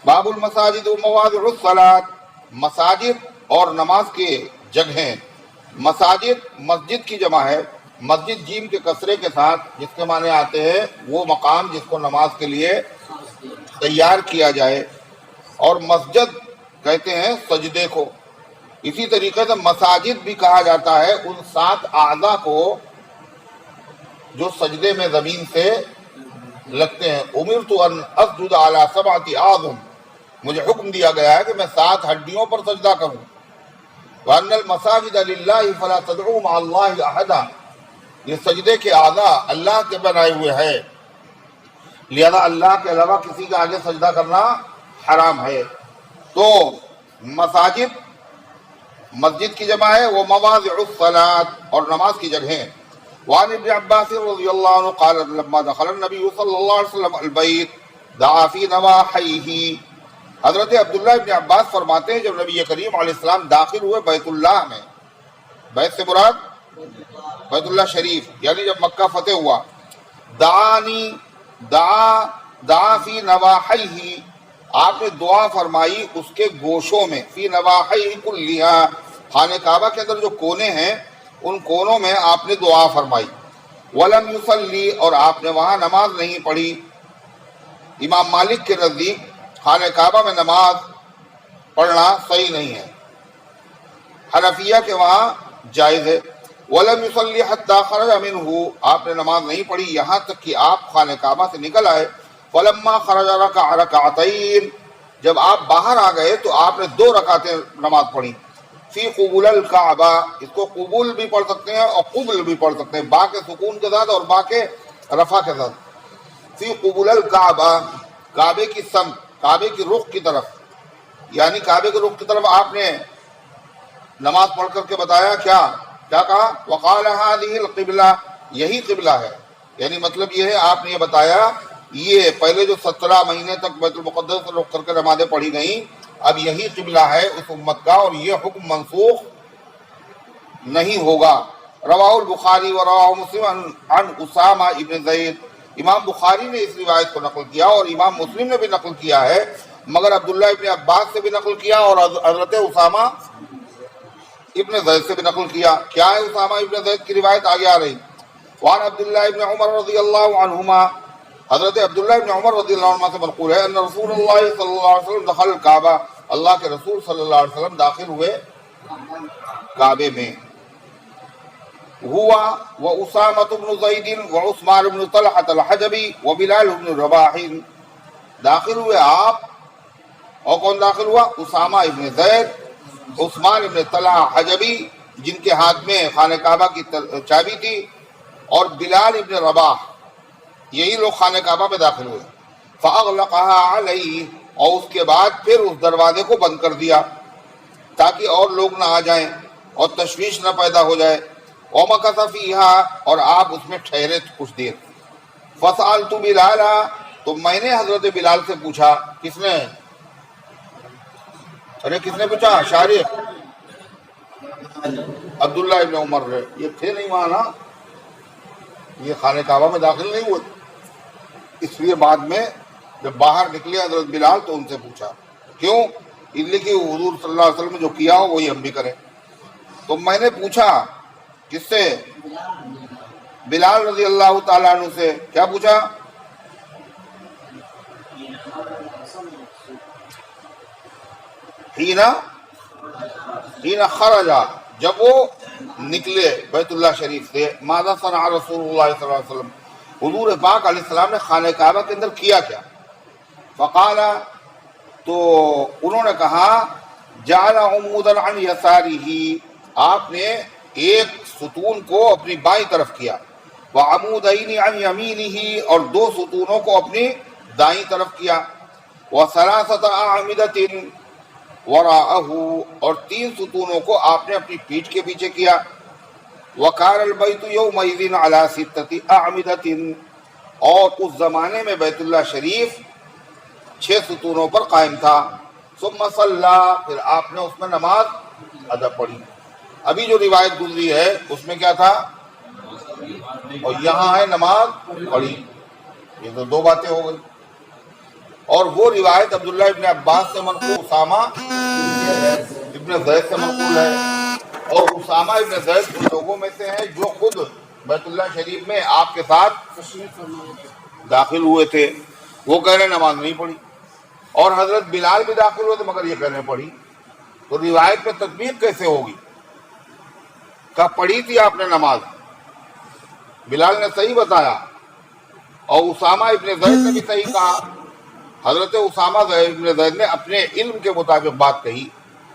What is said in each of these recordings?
باب المساجد و مواضع الصلاۃ، مساجد اور نماز کے جگہیں۔ مساجد مسجد کی جمع ہے، مسجد جیم کے کسرے کے ساتھ، جس کے معنی آتے ہیں وہ مقام جس کو نماز کے لیے تیار کیا جائے، اور مسجد کہتے ہیں سجدے کو۔ اسی طریقے سے مساجد بھی کہا جاتا ہے ان 7 اعضاء کو جو سجدے میں زمین سے لگتے ہیں۔ امرت ان اسجد علی 7 اعظم، مجھے حکم دیا گیا ہے کہ میں 7 ہڈیوں پر سجدہ کروں۔ وان المساجد للہ فلا تدعوا مع اللہ احدا، یہ سجدے کے اعضاء اللہ کے بنائے ہوئے ہیں، لہذا اللہ کے علاوہ کسی کے آگے سجدہ کرنا حرام ہے۔ تو مساجد مسجد کی جمع ہے، وہ مواضع الصلاۃ اور نماز کی جگہیں۔ وعن ابن عباس رضی اللہ عنہ قال لما دخل النبی صلی اللہ علیہ وسلم البیت دعا فی نواحیہ، حضرت عبداللہ ابن عباس فرماتے ہیں جب نبی کریم علیہ السلام داخل ہوئے بیت اللہ میں، بیت سے مراد بیت اللہ شریف، یعنی جب مکہ فتح ہوا، دعا فی نواحیہ، آپ نے دعا فرمائی اس کے گوشوں میں، فی نواحیہ کلیہا، خانہ کعبہ کے اندر جو کونے ہیں ان کونوں میں آپ نے دعا فرمائی۔ ولم یصلی، اور آپ نے وہاں نماز نہیں پڑھی۔ امام مالک کے نزدیک خانہ کعبہ میں نماز پڑھنا صحیح نہیں ہے، حنفیہ کے وہاں جائز ہے۔ ولم یصلی حتی خرج منہ، آپ نے نماز نہیں پڑھی یہاں تک کہ آپ خانہ کعبہ سے نکل آئے۔ فلما خرج رکع رکعتین، جب آپ باہر آ گئے تو آپ نے 2 رکعتیں نماز پڑھی۔ فی قبول الکعبہ، اس کو قبول بھی پڑھ سکتے ہیں اور قبل بھی پڑھ سکتے ہیں، با کے سکون کے ساتھ اور با کے رفع کے ساتھ۔ فی قبول الکعبہ، کعبے کی سمت، کعبے کی رخ کی طرف، یعنی کعبے کے رخ کی طرف آپ نے نماز پڑھ کر کے بتایا کیا کہا؟ وقال هذه القبلہ، یہی قبلہ ہے، یعنی مطلب یہ ہے آپ نے یہ بتایا یہ پہلے جو 17 مہینے تک بیت المقدس سے رخ کر کے نمازیں پڑھی گئیں، اب یہی قبلہ ہے اس امت کا اور یہ حکم منسوخ نہیں ہوگا۔ رواہ البخاری و رواہ مسلم عن اسامہ ابن زید، امام بخاری نے اس روایت کو نقل کیا اور امام مسلم نے بھی نقل کیا ہے، مگر عبداللہ ابن عباس سے بھی نقل کیا اور حضرت اسامہ ابن زید سے بھی نقل کیا۔ کیا ہے اسامہ ابن زید کی روایت؟ آگے آ رہی۔ وعن عبداللہ ابن عمر رضی اللہ عنہما، حضرت عبداللہ ابن عمر رضی اللہ عنہ سے منقول ہے ان رسول اللہ صلی اللہ علیہ وسلم دخل الکعبہ، اللہ کے رسول صلی اللہ علیہ وسلم داخل ہوئے کعبے میں، ہوا واسامۃ بن زید وعثمان بن طلحہ الحجبی وبلال بن رباح، داخل ہوئے آپ اور کون داخل ہوا؟ اسامہ ابن زید، عثمان ابن طلحہ حجبی جن کے ہاتھ میں خانہ کعبہ کی چابی تھی، اور بلال ابن رباح، یہی لوگ خانہ کعبہ میں داخل ہوئے۔ فاغلقها علیہ، اور اس کے بعد پھر اس دروازے کو بند کر دیا تاکہ اور لوگ نہ آ جائیں اور تشویش نہ پیدا ہو جائے۔ ومکث فیہا، اور آپ اس میں ٹھہرے کچھ دیر۔ فسألت بلالا، تو میں نے حضرت بلال سے پوچھا، کس نے؟ ارے کس نے پوچھا؟ شارح عبداللہ ابن عمر، یہ تھے نہیں وہاں نا، یہ خانہ کعبہ میں داخل نہیں ہوئے، اس لیے بعد میں جب باہر نکلے حضرت بلال تو ان سے پوچھا، کیوں؟ اس لیے کہ حضور صلی اللہ علیہ وسلم نے جو کیا ہو وہی ہم بھی کریں۔ تو میں نے پوچھا کس سے؟ بلال رضی اللہ تعالیٰ عنہ سے۔ کیا پوچھا؟ ہینا خرجا، جب وہ نکلے بیت اللہ شریف سے، ماذا صنع رسول اللہ صلی اللہ علیہ وسلم، حضور پاک علیہ السلام نے خانہ کعبہ کے اندر کیا کیا؟ فقال، تو انہوں نے کہا، جعل عمودا عن یسارہ، آپ نے ایک ستون کو اپنی بائیں طرف کیا، وعمودین عن یمینہ، اور 2 ستونوں کو اپنی دائیں طرف کیا، وثلاثۃ اعمدۃ وراءہ، اور 3 ستونوں کو آپ نے اپنی پیٹھ کے پیچھے کیا۔ وکان البیت یومئذ علی 6 اعمدۃ، اور اس زمانے میں بیت اللہ شریف 6 ستونوں پر قائم تھا۔ ثم صلی، پھر آپ نے اس میں نماز ادا پڑھی۔ ابھی جو روایت گزری ہے اس میں کیا تھا؟ اور یہاں ہے نماز پڑھی، یہ تو 2 باتیں ہو گئی۔ اور وہ روایت عبداللہ ابن عباس سے منقول اسامہ ابن زید سے منقول ہے، اور اسامہ ابن زید ان لوگوں میں سے ہیں جو خود بیت اللہ شریف میں آپ کے ساتھ داخل ہوئے تھے، وہ کہہ رہے نماز نہیں پڑھی، اور حضرت بلال بھی داخل ہوئے تھے مگر یہ کہہ رہے پڑھی، تو روایت پہ تطبیق کیسے ہوگی؟ کہا پڑھی تھی آپ نے نماز، بلال نے صحیح بتایا، اور اسامہ ابن زید نے بھی صحیح کہا۔ حضرت اسامہ ابن زید نے اپنے علم کے مطابق بات کہی،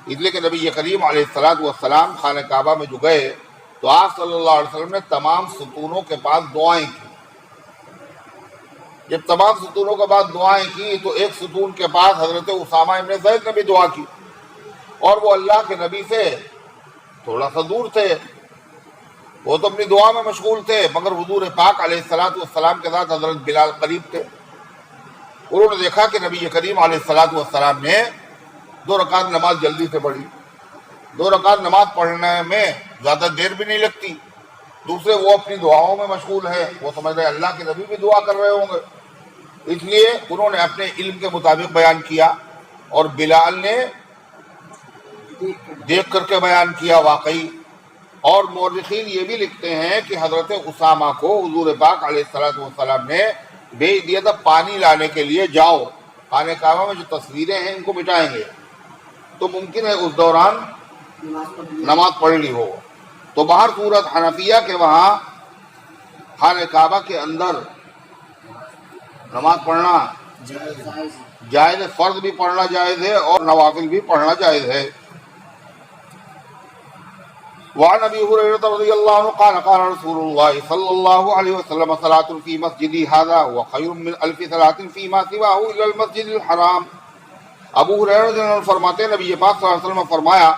اس لیے کہ نبی کریم علیہ السلام خانہ کعبہ میں جو گئے تو آپ صلی اللہ علیہ وسلم نے تمام ستونوں کے پاس دعائیں کی۔ جب تمام ستونوں کے بعد دعائیں کی تو ایک ستون کے پاس حضرت اسامہ ابن زید نے بھی دعا کی، اور وہ اللہ کے نبی سے تھوڑا سا دور تھے، وہ تو اپنی دعا میں مشغول تھے، مگر حضور پاک علیہ السلام کے ساتھ حضرت بلال قریب تھے۔ انہوں نے دیکھا کہ نبی کریم علیہ السلام نے 2 رکعت نماز جلدی سے پڑھی، 2 رکعت نماز پڑھنے میں زیادہ دیر بھی نہیں لگتی، دوسرے وہ اپنی دعاؤں میں مشغول ہے، وہ سمجھ رہے اللہ کے نبی بھی دعا کر رہے ہوں گے، اس لیے انہوں نے اپنے علم کے مطابق بیان کیا، اور بلال نے دیکھ کر کے بیان کیا واقعی۔ اور مورخین یہ بھی لکھتے ہیں کہ حضرت اسامہ کو حضور پاک علیہ السلام نے بھیج دیا تھا پانی لانے کے لیے، جاؤ خانہ کعبہ میں جو تصویریں ہیں ان کو مٹائیں گے، تو ممکن ہے اس دوران نماز پڑھ لی ہو۔ تو باہر صورت حنفیہ کے وہاں خانہ کعبہ کے اندر نماز پڑھنا جائز ہے، فرض بھی پڑھنا جائز ہے اور نوافل بھی پڑھنا جائز ہے۔ وعن ابي هريره رضي الله عنه قال قال رسول الله صلى الله عليه وسلم صلاة في مسجدي هذا وخير من 1000 صلاة فيما سواه الى المسجد الحرام۔ ابو ہریرہ رضی اللہ عنہ فرماتے ہیں نبی پاک صلی اللہ علیہ وسلم نے فرمایا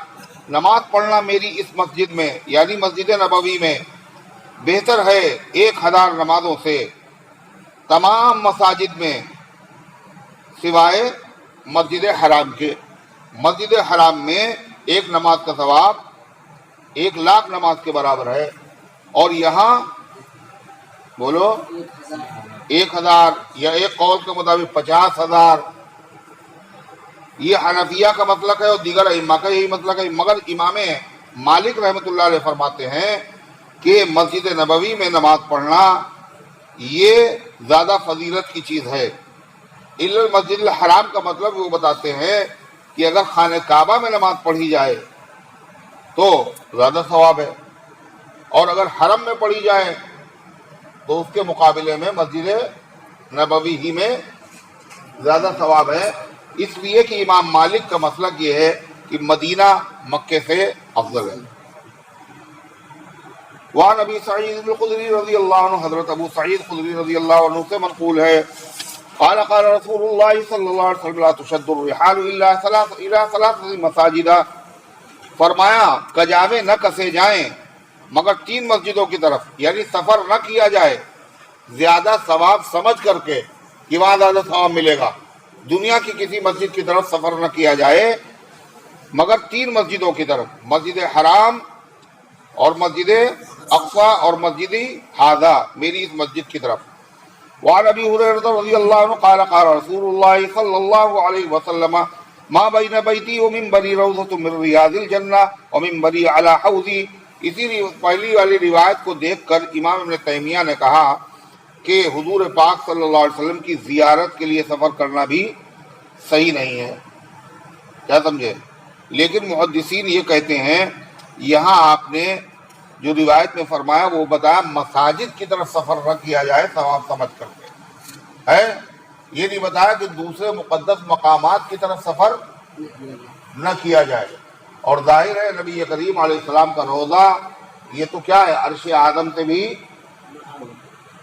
نماز پڑھنا میری اس مسجد میں یعنی مسجد نبوی میں بہتر ہے 1000 نمازوں سے تمام مساجد میں سوائے مسجد حرام کے۔ مسجد حرام میں ایک نماز کا ثواب 1,00,000 نماز کے برابر ہے، اور یہاں بولو 1000 یا ایک قول کے مطابق 50,000، یہ حنفیہ کا مسلک ہے اور دیگر ائمہ کا یہی مسلک ہے، مگر امام مالک رحمۃ اللہ علیہ فرماتے ہیں کہ مسجد نبوی میں نماز پڑھنا یہ زیادہ فضیلت کی چیز ہے۔ الا المسجد الحرام کا مطلب وہ بتاتے ہیں کہ اگر خانہ کعبہ میں نماز پڑھی جائے تو زیادہ ثواب ہے، اور اگر حرم میں پڑھی جائے تو اس کے مقابلے میں مسجد نبوی ہی میں زیادہ ثواب ہے، اس لیے کہ امام مالک کا مسلک یہ ہے کہ مدینہ مکے سے افضل ہے۔ وعن ابی سعید الخدری رضی اللہ عنہ، حضرت ابو سعید خدری رضی اللہ عنہ سے منقول ہے قال قال رسول اللہ صلی اللہ علیہ وسلم لا تشد الرحال الا ثلاث مساجد، فرمایا کجاوے نہ کسے جائیں مگر 3 مسجدوں کی طرف، یعنی سفر نہ کیا جائے زیادہ ثواب سمجھ کر کے کہ وہاں زیادہ ثواب ملے گا، دنیا کی کسی مسجد کی طرف سفر نہ کیا جائے مگر 3 مسجدوں کی طرف، مسجد حرام اور مسجد اقصی اور مسجد ہذا میری اس مسجد کی طرف۔ وعن ابی ہریرہ رضی اللہ عنہ قال قال رسول اللہ صلی اللہ علیہ وسلم ما بین بیتی و منبری روضۃ من ریاض الجنہ و منبری علی حوضی۔ اسی پہلی والی روایت کو دیکھ کر امام ابن تیمیہ نے کہا کہ حضور پاک صلی اللہ علیہ وسلم کی زیارت کے لیے سفر کرنا بھی صحیح نہیں ہے، کیا سمجھے؟ لیکن محدثین یہ کہتے ہیں یہاں آپ نے جو روایت میں فرمایا وہ بتایا مساجد کی طرف سفر نہ کیا جائے ثواب سمجھ کر کے، ہے یہ نہیں بتایا کہ دوسرے مقدس مقامات کی طرف سفر نہ کیا جائے، اور ظاہر ہے نبی کریم علیہ السلام کا روضہ یہ تو کیا ہے عرش اعظم سے بھی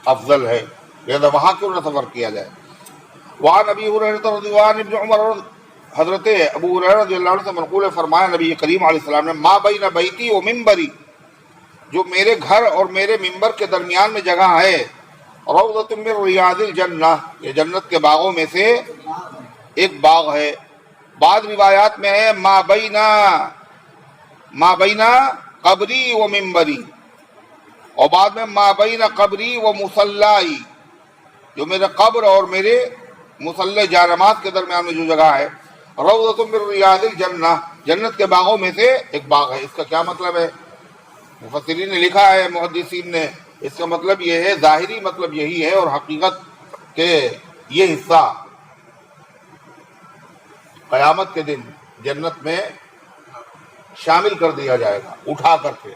افضل ہے، لہذا وہاں کیوں نہ سفر کیا جائے۔ وعن ابی ہریرہ رضی اللہ عنہ ابن عمر، حضرت ابو ہریرہ رضی اللہ عنہ سے منقول ہے فرمایا نبی کریم علیہ السلام نے ما بین بیتی و منبری، جو میرے گھر اور میرے منبر کے درمیان میں جگہ ہے، روضۃ من ریاض الجنہ، یہ جنت کے باغوں میں سے ایک باغ ہے۔ بعض روایات میں ہے ما بین قبری و منبری، اور بعد میں ما بین قبری و مصلائی، جو میرے قبر اور میرے مصلی جانماز کے درمیان میں جو جگہ ہے، روضۃ من ریاض الجنہ، جنت کے باغوں میں سے ایک باغ ہے۔ اس کا کیا مطلب ہے؟ مفسرین نے لکھا ہے، محدثین نے، اس کا مطلب یہ ہے، ظاہری مطلب یہی ہے اور حقیقت کہ یہ حصہ قیامت کے دن جنت میں شامل کر دیا جائے گا اٹھا کر کے۔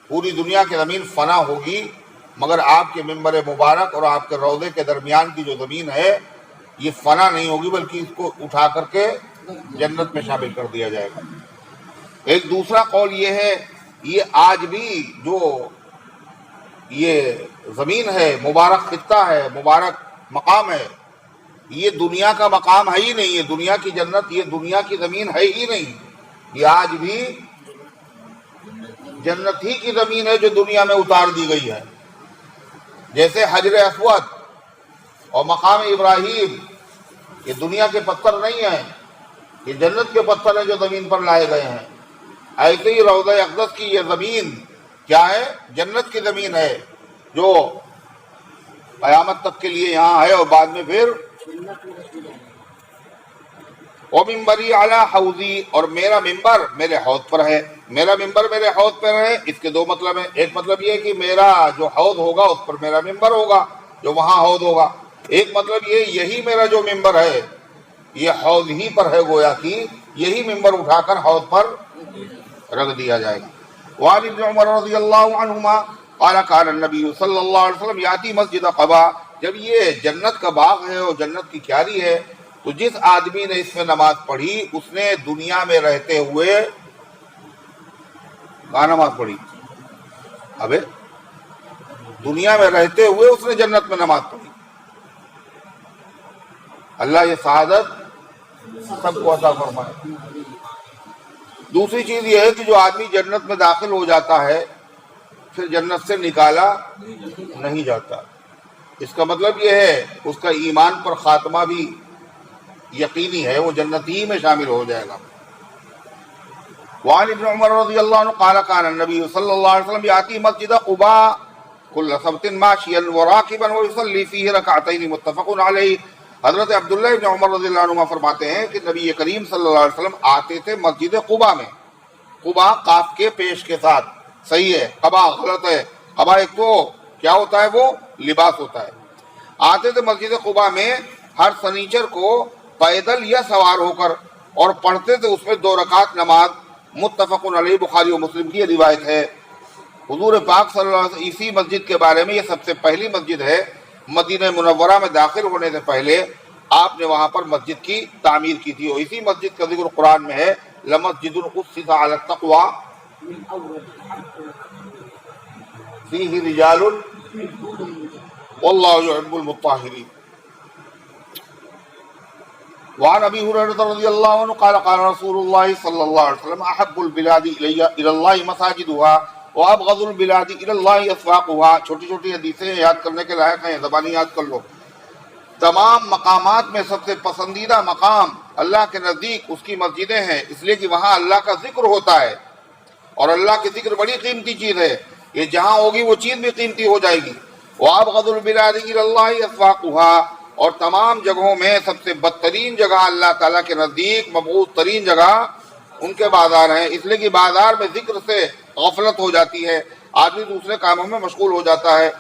پوری دنیا کی زمین فنا ہوگی، مگر آپ کے منبر مبارک اور آپ کے روضے کے درمیان کی جو زمین ہے یہ فنا نہیں ہوگی، بلکہ اس کو اٹھا کر کے جنت میں شامل کر دیا جائے گا۔ ایک دوسرا قول یہ ہے، یہ آج بھی جو یہ زمین ہے، مبارک خطہ ہے، مبارک مقام ہے، یہ دنیا کا مقام ہے ہی نہیں، یہ دنیا کی جنت، یہ دنیا کی زمین ہے ہی نہیں، یہ آج بھی جنت ہی کی زمین ہے جو دنیا میں اتار دی گئی ہے۔ جیسے حجر اسود اور مقام ابراہیم یہ دنیا کے پتھر نہیں ہیں، یہ جنت کے پتھر ہیں جو زمین پر لائے گئے ہیں۔ ایسے ہی روضہ اقدس کی یہ زمین کیا ہے؟ جنت کی زمین ہے جو قیامت تک کے لیے یہاں ہے، اور بعد میں پھر وَمِنبَرِي عَلَىٰ حَوْضِي، اور میرا ممبر میرے حوض پر ہے۔ میرا ممبر میرے حوض پر ہے، اس کے دو مطلب ہیں۔ ایک مطلب یہ ہے کہ میرا جو حوض ہوگا اس پر میرا ممبر ہوگا، جو وہاں حوض ہوگا۔ ایک مطلب یہ، یہی میرا جو ممبر ہے یہ حوض ہی پر ہے، گویا کہ یہی ممبر اٹھا کر حوض پر رکھ دیا جائے گا۔ وعن ابن عمر رضی اللہ عنہما قال قال النبی صلی اللہ علیہ وسلم یاتی مسجد قباء، جب یہ جنت کا باغ ہے اور جنت کی کیاری ہے تو جس آدمی نے اس میں نماز پڑھی اس نے دنیا میں رہتے ہوئے کہاں نماز پڑھی؟ ابے دنیا میں رہتے ہوئے اس نے جنت میں نماز پڑھی۔ اللہ یہ سعادت سب کو عطا فرمائے۔ دوسری چیز یہ ہے کہ جو آدمی جنت میں داخل ہو جاتا ہے پھر جنت سے نکالا نہیں جاتا۔ اس کا مطلب یہ ہے اس کا ایمان پر خاتمہ بھی یقینی ہے، وہ جنت ہی میں شامل ہو جائے گا۔ وعن ابن عمر رضی اللہ عنہ قال قال النبی صلی اللہ علیہ وسلم یاتی مسجد قباء کل سبت ماشیا وراکبا ویصلی فیہ رکعتین متفق علیہ۔ حضرت عبداللہ ابن عمر رضی اللہ عنہ فرماتے ہیں کہ نبی کریم صلی اللہ علیہ وسلم آتے تھے مسجد قباء میں، قباء قاف کے پیش کے ساتھ، صحیح ہے، قباء غلط ہے، قباء ایک تو کیا ہوتا ہے، وہ لباس ہوتا ہے۔ آتے تھے مسجد قباء میں ہر سنیچر کو پیدل یا سوار ہو کر، اور پڑھتے تھے اس میں 2 رکعت نماز، متفق علیہ، بخاری و مسلم کی یہ روایت ہے۔ حضور پاک صلی اللہ علیہ وسلم اسی مسجد کے بارے میں، یہ سب سے پہلی مسجد ہے مدینہ منورہ میں داخل ہونے سے پہلے آپ نے وہاں پر مسجد کی تعمیر کی تھی، اور اسی مسجد کا ذکر قرآن میں ہے، لَمَسْجِدٌ أُسِّسَ عَلَى التَّقْوَىٰ فِيهِ رِجَالٌ وَاللَّهُ يُحِبُّ الْمُطَّهِّرِينَ۔ وعن ابی ہریرہ رضی اللہ عنہ قال قال رسول اللہ صلی اللہ علیہ وسلم احب البلاد الی اللہ مساجدها وابغض البلاد الی اللہ اسواقها۔ چھوٹی چھوٹی حدیثیں یاد کرنے کے لائق ہیں، زبانی یاد کر لو۔ تمام مقامات میں سب سے پسندیدہ مقام اللہ کے نزدیک اس کی مسجدیں ہیں، اس لیے کہ وہاں اللہ کا ذکر ہوتا ہے، اور اللہ کی ذکر بڑی قیمتی چیز ہے، یہ جہاں ہوگی وہ چیز بھی قیمتی ہو جائے گی۔ وابغض البلاد الی اللہ اسواقها، اور تمام جگہوں میں سب سے بدترین جگہ اللہ تعالیٰ کے نزدیک مبغوض ترین جگہ ان کے بازار ہیں، اس لیے کہ بازار میں ذکر سے غفلت ہو جاتی ہے، آدمی دوسرے کاموں میں مشغول ہو جاتا ہے۔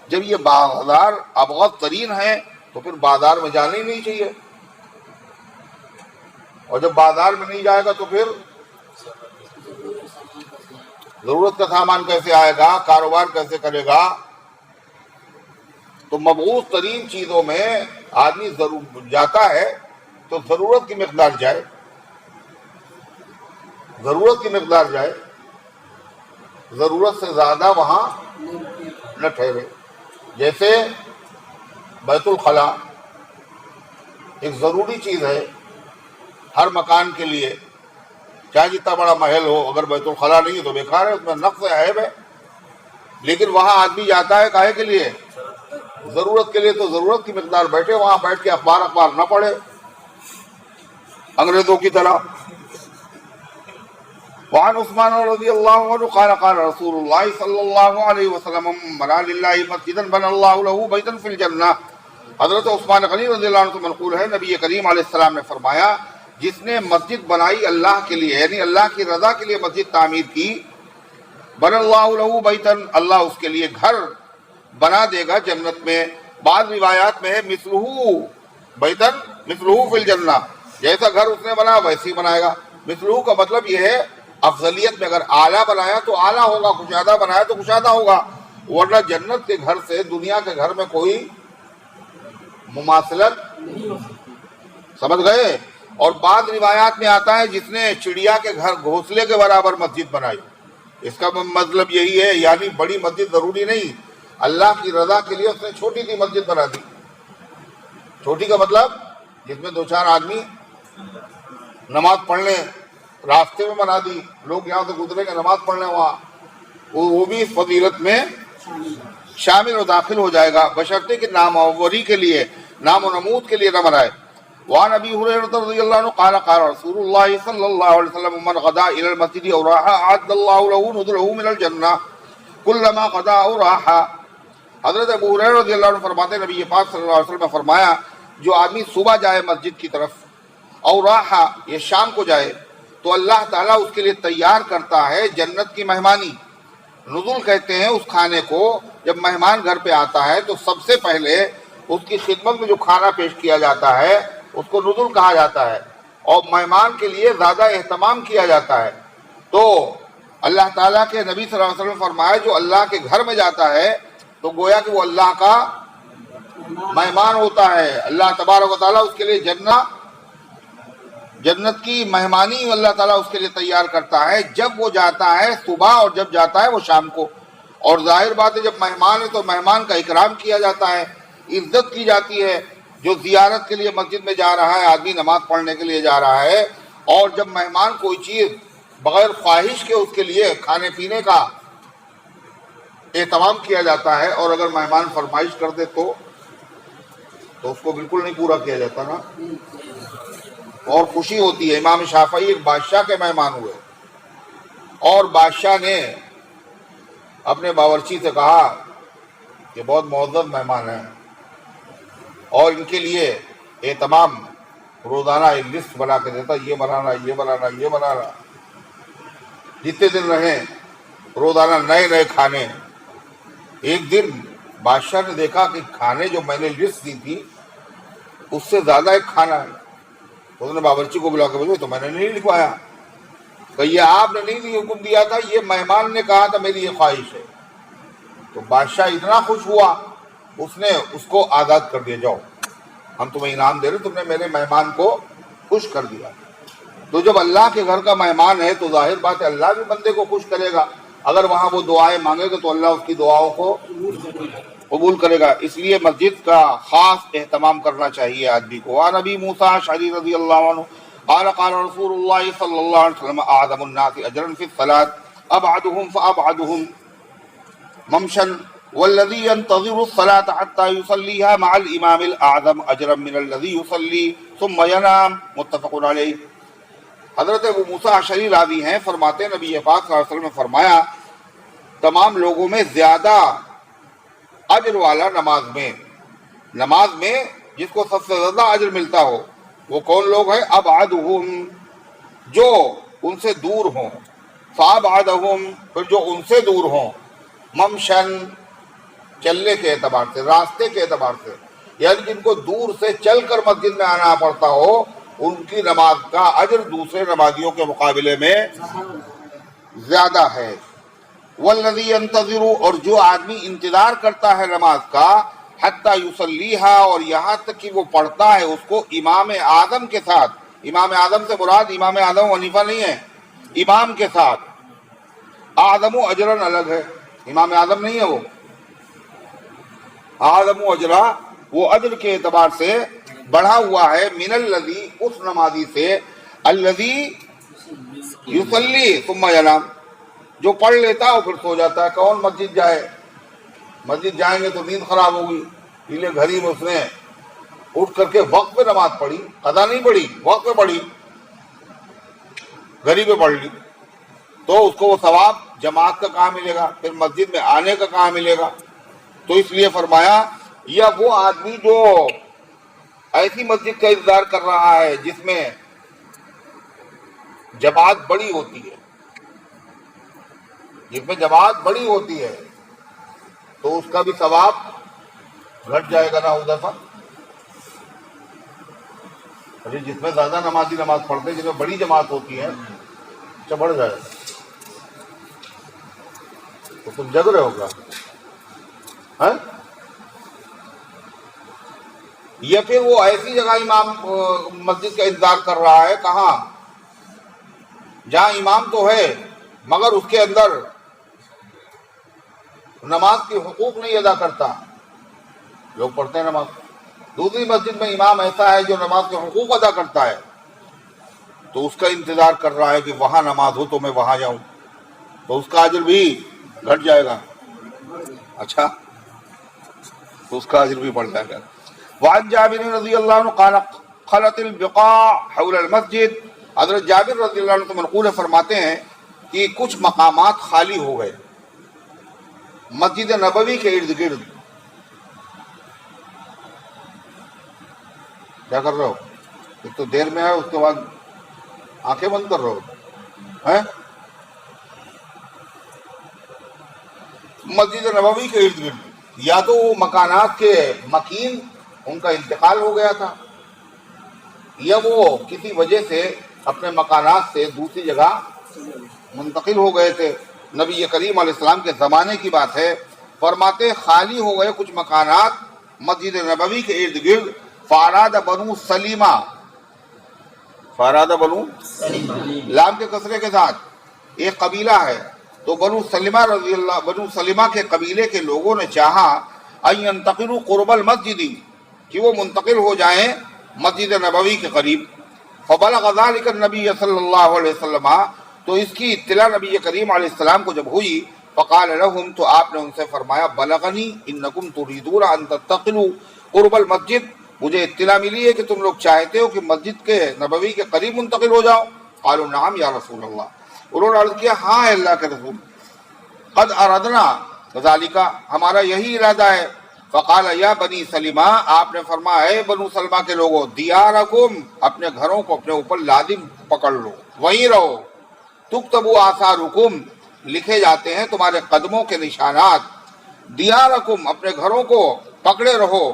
جب یہ بازار ابغض ترین ہیں تو پھر بازار میں جانا ہی نہیں چاہیے، اور جب بازار میں نہیں جائے گا تو پھر ضرورت کا سامان کیسے آئے گا، کاروبار کیسے کرے گا؟ تو مبغوض ترین چیزوں میں آدمی ضرور جاتا ہے تو ضرورت کی مقدار جائے، ضرورت کی مقدار جائے، ضرورت سے زیادہ وہاں نہ ٹھہرے۔ جیسے بیت الخلاء ایک ضروری چیز ہے ہر مکان کے لیے، چاہے جتنا بڑا محل ہو، اگر بیت الخلاء نہیں ہے تو بیکار ہے، اس میں نقص عیب ہے۔ لیکن وہاں آدمی جاتا ہے کاہے کے لیے؟ ضرورت کے لیے، تو ضرورت کی مقدار بیٹھے وہاں، بیٹھ کے اخبار نہ پڑھے انگریزوں کی طرح۔ وعن عثمان رضی اللہ عنہ قال قال رسول اللہ صلی اللہ علیہ وسلم بنا للہ مسجدا بنا اللہ له بیتا فی الجنہ۔ حضرت عثمان غنی رضی اللہ عنہ سے منقول ہے، نبی کریم علیہ السلام نے فرمایا جس نے مسجد بنائی اللہ کے لیے، یعنی اللہ کی رضا کے لیے مسجد تعمیر کی، بن اللہ لہ بیتن، اللہ اس کے لیے گھر بنا دے گا جنت میں۔ بعض روایات میں ہے مثلہ بیتن مثلہ فی الجنہ، جیسا گھر اس نے بنا ویسے ہی بنائے گا۔ مثلہ کا مطلب یہ ہے افضلیت میں، اگر اعلیٰ بنایا تو اعلیٰ ہوگا، کشادہ بنایا تو کشادہ ہوگا، ورنہ جنت کے گھر سے دنیا کے گھر میں کوئی مماثلت، سمجھ گئے؟ اور بعض روایات میں آتا ہے جس نے چڑیا کے گھر گھونسلے کے برابر مسجد بنائی، اس کا مطلب یہی ہے، یعنی بڑی مسجد ضروری نہیں، اللہ کی رضا کے لیے اس نے چھوٹی سی مسجد بنا دی۔ چھوٹی کا مطلب جس میں 2-4 آدمی نماز پڑھنے، راستے میں بنا دی، لوگ یہاں سے گزرے گے نماز پڑھنے وہاں، وہ بھی اس فضیلت میں شامل و داخل ہو جائے گا، بشرطے کہ ناموری کے لیے، نام و نمود کے لیے نہ بنائے۔ وعن ابی ہریرہ رضی اللہ عنہ قال قال رسول اللہ صلی اللہ علیہ وسلم من غدا الى المسجد او راح اعد اللہ له نزله من الجنہ كلما غدا او راح۔ حضرت ابو ہریرہ رضی اللہ عنہ فرماتے ہیں نبی پاک صلی اللہ علیہ وسلم نے فرمایا جو آدمی صبح جائے مسجد کی طرف، او راح یہ شام کو جائے، تو اللہ تعالیٰ اس کے لیے تیار کرتا ہے جنت کی مہمانی۔ نزول کہتے ہیں اس کھانے کو، جب مہمان گھر پہ آتا ہے تو سب سے پہلے اس کی خدمت میں جو کھانا پیش کیا جاتا ہے اس کو نزول کہا جاتا ہے، اور مہمان کے لیے زیادہ اہتمام کیا جاتا ہے۔ تو اللہ تعالیٰ کے نبی صلی اللہ علیہ وسلم فرمایا جو اللہ کے گھر میں جاتا ہے تو گویا کہ وہ اللہ کا مہمان ہوتا ہے، اللہ تبارک و تعالیٰ اس کے لیے جنت کی مہمانی اللہ تعالیٰ اس کے لیے تیار کرتا ہے جب وہ جاتا ہے صبح اور جب جاتا ہے وہ شام کو۔ اور ظاہر بات ہے جب مہمان ہے تو مہمان کا اکرام کیا جاتا ہے، عزت کی جاتی ہے۔ جو زیارت کے لیے مسجد میں جا رہا ہے، آدمی نماز پڑھنے کے لیے جا رہا ہے، اور جب مہمان کوئی چیز بغیر خواہش کے اس کے لیے کھانے پینے کا اہتمام کیا جاتا ہے، اور اگر مہمان فرمائش کر دے تو اس کو بالکل نہیں پورا کیا جاتا نا، اور خوشی ہوتی ہے۔ امام شافعی ایک بادشاہ کے مہمان ہوئے، اور بادشاہ نے اپنے باورچی سے کہا کہ بہت معزز مہمان ہیں، اور ان کے لیے اہتمام روزانہ ایک لسٹ بنا کے دیتا، یہ بنانا یہ بنانا یہ بنانا، جتنے دن رہیں روزانہ نئے نئے کھانے۔ ایک دن بادشاہ نے دیکھا کہ کھانے جو میں نے لسٹ دی تھی اس سے زیادہ ایک کھانا ہے، اس نے باورچی کو بلا کے بولے تو میں نے نہیں لکھوایا، کہ یہ آپ نے نہیں حکم دیا تھا، یہ مہمان نے کہا تھا میری یہ خواہش ہے۔ تو بادشاہ اتنا خوش ہوا، اس نے اس کو آزاد کر دیا، جاؤ ہم تمہیں انعام دے رہے، تم نے میرے مہمان کو خوش کر دیا۔ تو جب اللہ کے گھر کا مہمان ہے تو ظاہر بات ہے اللہ بھی بندے کو خوش کرے گا، اگر وہاں وہ دعائیں مانگے گا تو اللہ اس کی دعاؤں کو قبول کرے گا، اس لیے مسجد کا خاص اہتمام کرنا چاہیے آدمی کو۔ وعن ابی موسیٰ اشعری رضی اللہ عنہ قال قال رسول اللہ صلی اللہ علیہ وسلم اعظم الناس اجرا فی الصلاة ابعدهم فابعدهم ممشا والذي ينتظر الصلاة حتى يصليها مع الامام الاعظم اجرا من الذي يصلي ثم ينام، متفق علیہ۔ حضرت ابو موسیٰ اشعری راوی ہیں، فرماتے ہیں نبی پاک صلی اللہ علیہ وسلم نے فرمایا تمام لوگوں میں زیادہ اجر والا نماز میں جس کو سب سے زیادہ اجر ملتا ہو وہ کون لوگ ہیں؟ ابعدہم، جو ان سے دور ہوں، فابعدہم، پھر جو ان سے دور ہوں، ممشن، چلنے کے اعتبار سے، راستے کے اعتبار سے، یعنی جن کو دور سے چل کر مسجد میں آنا پڑتا ہو ان کی نماز کا اجر دوسرے نمازیوں کے مقابلے میں زیادہ ہے۔ والذی ینتظر، اور جو آدمی انتظار کرتا ہے نماز کا، حتی یصلیہا، اور یہاں تک کہ وہ پڑھتا ہے اس کو امام اعظم کے ساتھ۔ امام اعظم سے مراد امام اعظم حنیفہ نہیں ہے، امام کے ساتھ۔ اعظم اجرن الگ ہے، امام اعظم نہیں ہے وہ، اعظم اجرا وہ اجر کے اعتبار سے بڑھا ہوا ہے، من الذی، اس نمازی سے، الذی یصلی ثم ینام، جو پڑھ لیتا ہے اور پھر سو جاتا ہے۔ کون مسجد جائے؟ مسجد جائیں گے تو نیند خراب ہوگی، اس لیے گھر ہی میں اس نے اٹھ کر کے وقت پہ نماز پڑھی، قضا نہیں پڑھی، وقت پہ پڑھی، گھر ہی پہ پڑھ لی، تو اس کو وہ ثواب جماعت کا کہاں ملے گا، پھر مسجد میں آنے کا کہاں ملے گا۔ تو اس لیے فرمایا یا وہ آدمی جو ایسی مسجد کا انتظار کر رہا ہے جس میں جماعت بڑی ہوتی ہے، جس میں جماعت بڑی ہوتی ہے، تو اس کا بھی ثواب گھٹ جائے گا نا ادھر پر. ابھی جس میں زیادہ نمازی نماز پڑھتے ہیں، جس میں بڑی جماعت ہوتی ہے، اچھا بڑھ جائے گا. تو تم جگ رہے ہوگا ہاں؟ یا پھر وہ ایسی جگہ امام مسجد کا انتظار کر رہا ہے، کہاں؟ جہاں امام تو ہے مگر اس کے اندر نماز کے حقوق نہیں ادا کرتا. لوگ پڑھتے ہیں نماز، دوسری مسجد میں امام ایسا ہے جو نماز کے حقوق ادا کرتا ہے، تو اس کا انتظار کر رہا ہے کہ وہاں نماز ہو تو میں وہاں جاؤں، تو اس کا اجر بھی گھٹ جائے گا. اچھا، تو اس کا اجر بھی بڑھ جائے گا. وعن جابر رضی اللہ عنہ قال خلت البقاع حول المسجد. حضرت جابر رضی اللہ عنہ تو منقول فرماتے ہیں کہ کچھ مقامات خالی ہو گئے مسجد نبوی کے ارد گرد. کیا کر رہے ہو؟ ایک تو دیر میں ہے، اس کے بعد آنکھیں بند کر رہے ہو ہیں؟ مسجد نبوی کے ارد گرد یا تو وہ مکانات کے مکین ان کا انتقال ہو گیا تھا، یا وہ کسی وجہ سے اپنے مکانات سے دوسری جگہ منتقل ہو گئے تھے. نبی کریم علیہ السلام کے زمانے کی بات ہے. فرماتے خالی ہو گئے کچھ مکانات مسجد نبوی کے ارد گرد. فاراد بنو سلیمہ، فاراد بنو لام کے کسرے کے ساتھ ایک قبیلہ ہے، تو بنو سلیمہ کے قبیلے کے لوگوں نے چاہا ان ينتقلوا قرب المسجد، کہ وہ منتقل ہو جائیں مسجد نبوی کے قریب. فبلغ ذلك النبی صلی اللہ علیہ وسلم، تو اس کی اطلاع نبی کریم علیہ السلام کو جب ہوئی، فقال لهم، تو آپ نے ان سے فرمایا بلغنی انکم تريدون ان تنتقلوا قرب المسجد، مجھے اطلاع ملی ہے کہ تم لوگ چاہتے ہو کہ مسجد کے نبوی کے قریب منتقل ہو جاؤ. قالوا نعم یا رسول اللہ، انہوں نے عرض کیا ہاں اللہ کے رسول، قد اردنا ذالک، ہمارا یہی ارادہ ہے. فقال یا بنی سلیمہ، آپ نے فرمایا اے بنو سلمہ کے لوگوں، دیارکم، اپنے گھروں کو اپنے اوپر لازم پکڑ لو، وہیں رہو. تکتبوا آثارکم، لکھے جاتے ہیں تمہارے قدموں کے نشانات. دیارکم، اپنے گھروں کو پکڑے رہو.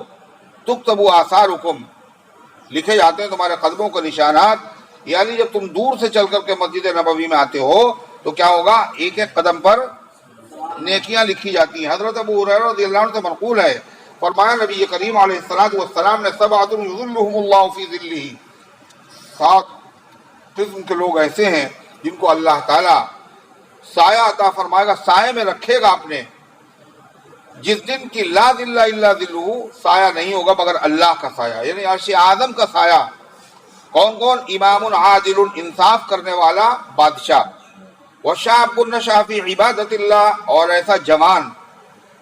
تکتبوا آثارکم، لکھے جاتے ہیں تمہارے قدموں کے نشانات. یعنی جب تم دور سے چل کر کے مسجد نبوی میں آتے ہو تو کیا ہوگا؟ ایک ایک قدم پر نیکیاں لکھی جاتی ہیں. حضرت ابو ہریرہ رضی اللہ عنہ سے منقول ہے، فرمایا نبی کریم علیہ الصلوۃ والسلام نے سبعۃ یظلهم اللہ فی ظلہ، 7 قسم کے لوگ ایسے ہیں جن کو اللہ تعالیٰ سایہ عطا فرمائے گا، سائے میں رکھے گا اپنے، جس دن کی لا ظل الا ظلہ، سایہ نہیں ہوگا مگر اللہ کا سایہ، یعنی عرش اعظم کا سایہ. کون کون؟ امام عادل، انصاف کرنے والا بادشاہ، وشاب نشأ فی عبادت اللہ، اور ایسا جوان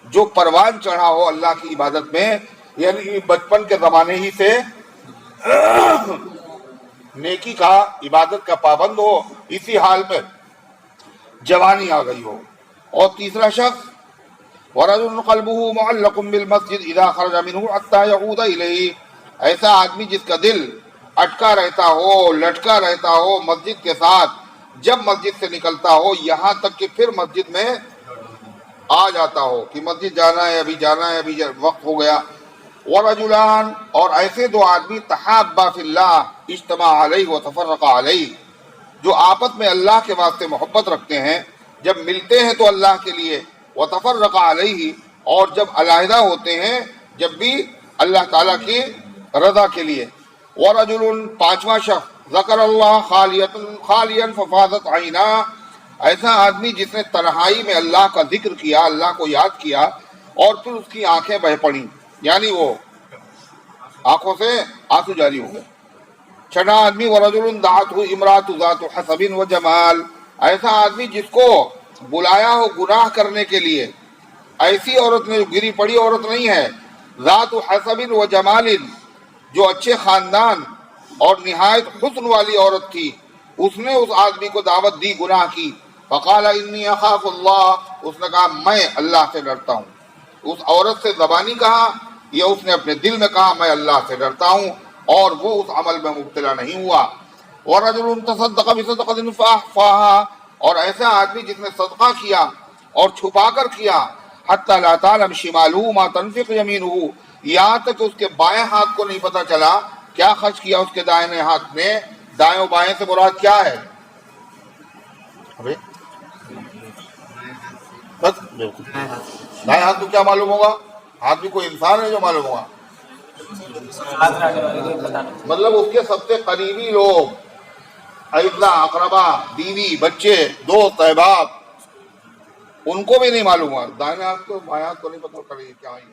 جو پروان چڑھا ہو اللہ کی عبادت میں، یعنی بچپن کے زمانے ہی سے نیکی کا، عبادت کا پابند ہو، اسی حال میں جوانی آ گئی ہو. اور تیسرا شخص ورجل قلبه معلق بالمسجد اذا خرج منه حتى يعود الیہ، ایسا آدمی جس کا دل اٹکا رہتا ہو، لٹکا رہتا ہو مسجد کے ساتھ، جب مسجد سے نکلتا ہو یہاں تک کہ پھر مسجد میں آ جاتا ہو کہ مسجد جانا ہے، ابھی جانا ہے، ابھی وقت ہو گیا. ورجلان، اور ایسے 2 آدمی تحابا فی اللہ اجتماع علیہ وتفرقا علیہ، جو آپس میں اللہ کے واسطے محبت رکھتے ہیں، جب ملتے ہیں تو اللہ کے لیے، وتفرقا علیہ، اور جب علیحدہ ہوتے ہیں جب بھی اللہ تعالیٰ کی رضا کے لیے. ورجل، 5واں شخص ذکر اللہ خالیا ففاضت عینا، ایسا آدمی جس نے تنہائی میں اللہ کا ذکر کیا، اللہ کو یاد کیا، اور پھر اس کی آنکھیں بہہ پڑیں، یعنی وہ آنکھوں سے آنسو جاری ہو گئے. 6واں آدمی ورجل دعته امرأة ذات حسب و جمال، ایسا آدمی جس کو بلایا ہو گناہ کرنے کے لیے، ایسی عورت نے جو گری پڑی عورت نہیں ہے، ذات حسب و جمال، جو اچھے خاندان اور نہایت حسن والی عورت تھی، اس نے اس آدمی کو دعوت دی گناہ کی. فقال انی اخاف اللہ، اس نے کہا میں اللہ سے ڈرتا ہوں. اس عورت سے زبانی کہا یہ اس نے اپنے دل میں کہا میں اللہ سے ڈرتا ہوں، اور وہ اس عمل میں مبتلا نہیں ہوا۔ وَرَجُلٌ تَصَدَّقَ بِصَدَقَةٍ فَأَخْفَاهَا، اور ایسا آدمی جس نے صدقہ کیا اور چھپا کر کیا، حَتَّى لَا تَعْلَمْ شِمَالُهُ مَا تَنْفِقُ يَمِينُهُ، یہاں تک کہ اس کے بائیں ہاتھ کو نہیں پتا چلا کیا خرچ کیا اس کے دائیں ہاتھ نے۔ دائیں و بائیں سے مراد کیا ہے؟ بس دائیں ہاتھ کو کیا معلوم ہوگا؟ ہاتھ بھی کوئی انسان ہے جو معلوم ہوگا؟ مطلب اس کے سب سے قریبی لوگ، اعزا، اقربا، بیوی، بچے، دوست، احباب، ان کو بھی نہیں معلوم ہوا۔ دائیں ہاتھ کو بائیں ہاتھ کو نہیں پتا کیا ہی